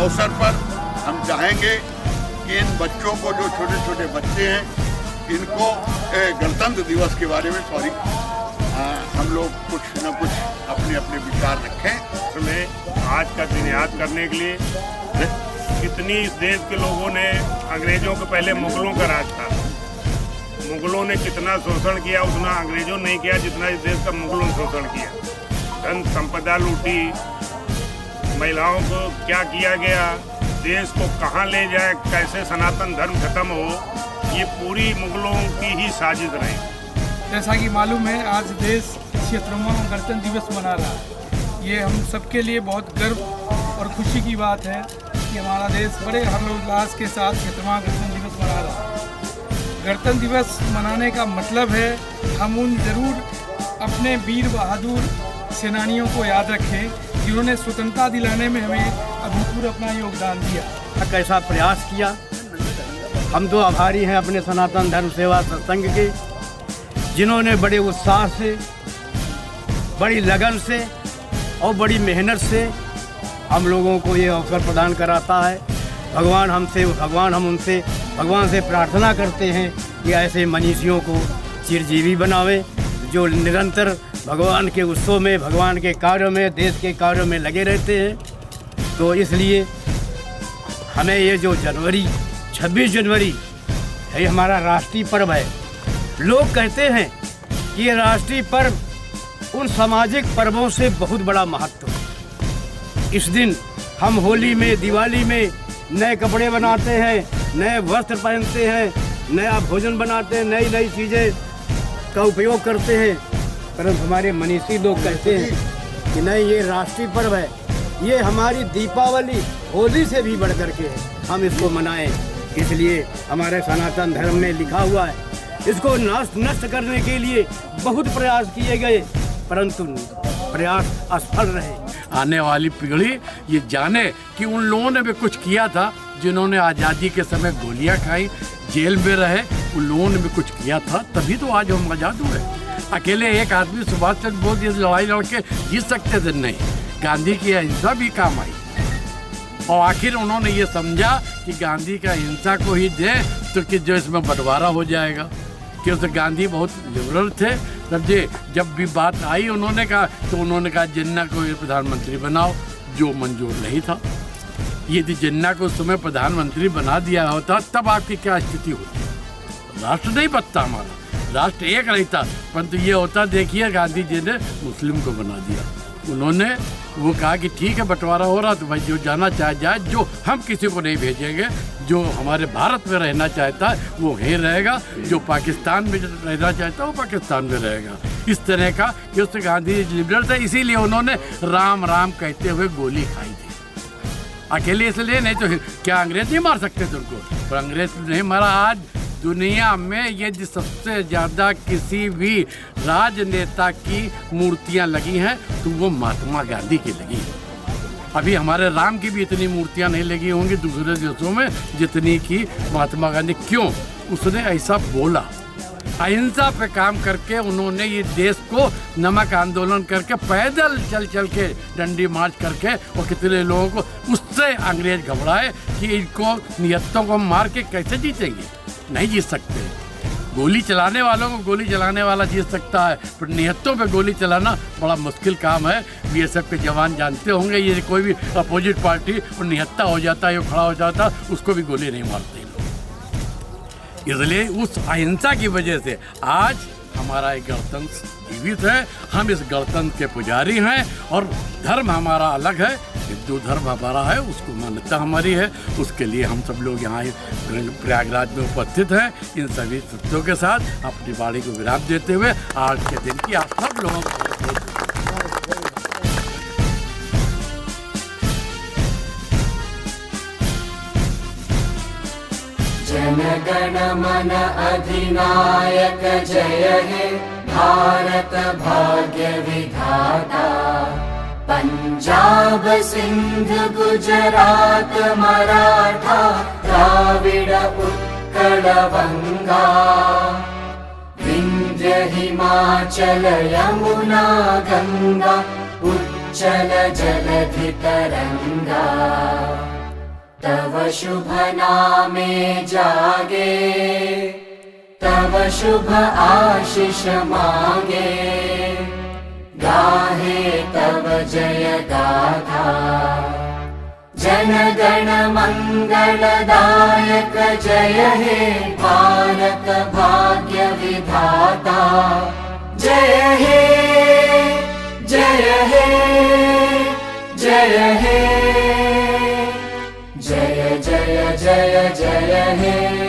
अवसर पर हम चाहेंगे कि इन बच्चों को, जो छोटे छोटे बच्चे हैं, इनको गणतंत्र दिवस के बारे में हम लोग कुछ न कुछ अपने अपने विचार रखें। उसमें आज का दिन याद करने के लिए कितनी इस देश के लोगों ने, अंग्रेजों के पहले मुगलों का राज था, मुगलों ने कितना शोषण किया उतना अंग्रेजों ने नहीं किया जितना इस देश का मुगलों ने शोषण किया। धन संपदा लूटी, महिलाओं को क्या किया गया, देश को कहाँ ले जाए, कैसे सनातन धर्म खत्म हो, ये पूरी मुगलों की ही साजिश रही। जैसा कि मालूम है, आज देश 76वां गणतंत्र दिवस मना रहा है। ये हम सबके लिए बहुत गर्व और खुशी की बात है कि हमारा देश बड़े हर्षोल्लास के साथ 76वां गणतंत्र दिवस मना रहा है। गणतंत्र दिवस मनाने का मतलब है हम उन जरूर अपने वीर बहादुर सेनानियों को याद रखें जिन्होंने स्वतंत्रता दिलाने में हमें अभूतपूर्व अपना योगदान दिया। कैसा प्रयास किया। हम तो आभारी हैं अपने सनातन धर्म सेवा सत्संग के, जिन्होंने बड़े उत्साह से, बड़ी लगन से और बड़ी मेहनत से हम लोगों को ये अवसर प्रदान कराता है। भगवान से प्रार्थना करते हैं कि ऐसे मनीषियों को चिरजीवी बनावे, जो निरंतर भगवान के उत्सव में, भगवान के कार्यों में, देश के कार्यों में लगे रहते हैं। तो इसलिए हमें ये जो 26 जनवरी है, हमारा राष्ट्रीय पर्व है। लोग कहते हैं कि ये राष्ट्रीय पर्व उन सामाजिक पर्वों से बहुत बड़ा महत्व है। इस दिन हम होली में, दिवाली में नए कपड़े बनाते हैं, नए वस्त्र पहनते हैं, नया भोजन बनाते हैं, नई नई चीज़ें का उपयोग करते हैं। परंतु हमारे मनीषी लोग कहते हैं कि नहीं, ये राष्ट्रीय पर्व है, ये हमारी दीपावली, होली से भी बढ़ कर के है, हम इसको मनाएं। इसलिए हमारे सनातन धर्म में लिखा हुआ है, इसको नष्ट करने के लिए बहुत प्रयास किए गए, परंतु प्रयास असफल रहे। आने वाली पीढ़ी ये जाने कि उन लोगों ने भी कुछ किया था, जिन्होंने आज़ादी के समय गोलियां खाई, जेल में रहे, उन लोगों ने भी कुछ किया था, तभी तो आज हम आज़ाद हुए। अकेले एक आदमी सुभाष चंद्र बोस जैसे लड़ाई लड़ के जीत सकते थे? नहीं, गांधी की अहिंसा भी काम आई। और आखिर उन्होंने ये समझा कि गांधी का अहिंसा को ही दे तो कि जो इसमें बंटवारा हो जाएगा, क्योंकि गांधी बहुत लिबरल थे। तब जब भी बात आई उन्होंने कहा जिन्ना को प्रधानमंत्री बनाओ, जो मंजूर नहीं था। यदि जिन्ना को उस समय प्रधानमंत्री बना दिया होता तब आपकी क्या स्थिति होती? राष्ट्र नहीं बचता हमारा, राष्ट्र एक रहता। परंतु ये होता, देखिए गांधी जी ने मुस्लिम को बना दिया। उन्होंने वो कहा कि ठीक है बंटवारा हो रहा तो भाई जो जाना चाहे जाए, जो हम किसी को नहीं भेजेंगे, जो हमारे भारत में रहना चाहता है वो वहीं रहेगा, जो पाकिस्तान में रहना चाहता है वो पाकिस्तान में रहेगा। इस तरह का कि उससे गांधी लिबरल थे, इसीलिए उन्होंने राम राम कहते हुए गोली खाई थी। अकेले इसलिए नहीं तो क्या अंग्रेज नहीं मार सकते थे उनको? पर अंग्रेज नहीं मारा। आज दुनिया में यदि सबसे ज़्यादा किसी भी राजनेता की मूर्तियां लगी हैं तो वो महात्मा गांधी की लगी है। अभी हमारे राम की भी इतनी मूर्तियां नहीं लगी होंगी दूसरे देशों में जितनी की महात्मा गांधी। क्यों? उसने ऐसा बोला, अहिंसा पे काम करके उन्होंने ये देश को नमक आंदोलन करके, पैदल चल चल के, डंडी मार्च करके, और कितने लोगों को उससे अंग्रेज घबराए कि इनको नियतों को मार के कैसे जीतेंगे। नहीं जीत सकते। गोली चलाने वालों को गोली चलाने वाला जीत सकता है, पर नियतों पे गोली चलाना बड़ा मुश्किल काम है। बीएसएफ के जवान जानते होंगे, ये कोई भी अपोजिट पार्टी और निहत्ता हो जाता है, ये खड़ा हो जाता, उसको भी गोली नहीं मारते। इसलिए उस अहिंसा की वजह से आज हमारा एक गणतंत्र जीवित है। हम इस गणतंत्र के पुजारी हैं और धर्म हमारा अलग है, हिंदू धर्म हमारा है, उसको मान्यता हमारी है। उसके लिए हम सब लोग यहाँ प्रयागराज में उपस्थित हैं। इन सभी सत्यों के साथ अपनी वाणी को विराम देते हुए आज के दिन की आप सब लोगों को जन गण मन अधिनायक जय हे भारत भाग्य विधाता। पंजाब सिंध गुजरात मराठा द्राविड़ उत्कल बंगा। विंध्य हिमाचल यमुना गंगा उच्चल जलधि तरंगा। तव शुभ नामे जागे, तव शुभ आशीष मांगे, गाहे तव जय गाथा। जन गण मंगलदायक जय हे भारत भाग्य विधाता। जय हे जय हे जय हे, जय जय जय जय हे।